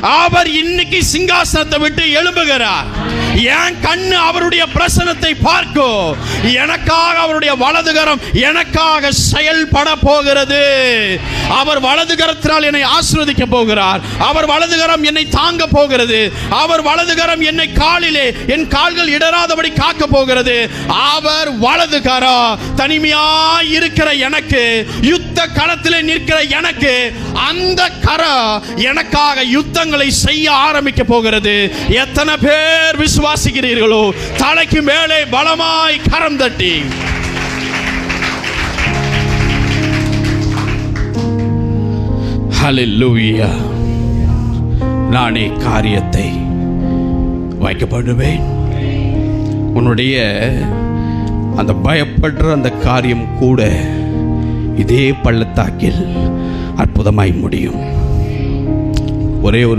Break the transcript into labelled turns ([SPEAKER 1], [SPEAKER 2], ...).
[SPEAKER 1] அவர் இன்னைக்கு சிங்காசனத்தை விட்டு எழும்புகிறார். என் கண்ணு அவருடைய பிரசன்னத்தை பார்க்கும். எனக்காக அவருடைய வலதுகரம் எனக்காக செயல்பட போகிறது. அவர் வலதுகரத்தினால் என்னை ஆசீர்வதிக்க போகிறார். அவர் வலதுகரம் என்னை தாங்க போகிறது. அவர் வலதுகரம் என்னை காலிலே என் கால்கள் இடராதபடி காக்க போகிறது. அவர் வலதுகரம் தனிமையாய் இருக்கிற எனக்கு, யுத்த களத்திலே நிற்கிற எனக்கு, அந்த கரம் எனக்காக யுத்தங்களை செய்ய ஆரம்பிக்க போகிறது. எத்தனை பேர் விசுவாசிக்கிறீர்களோ தலைக்கு மேலே பலமாய் கரம் தட்டி ஹல்லேலூயா. நானே காரியத்தை வைக்கப்படுவேன். உன்னுடைய அந்த பயப்படுற அந்த காரியம் கூட இதே பள்ளத்தாக்கில் அற்புதமாய் முடியும். ஒரே ஒரு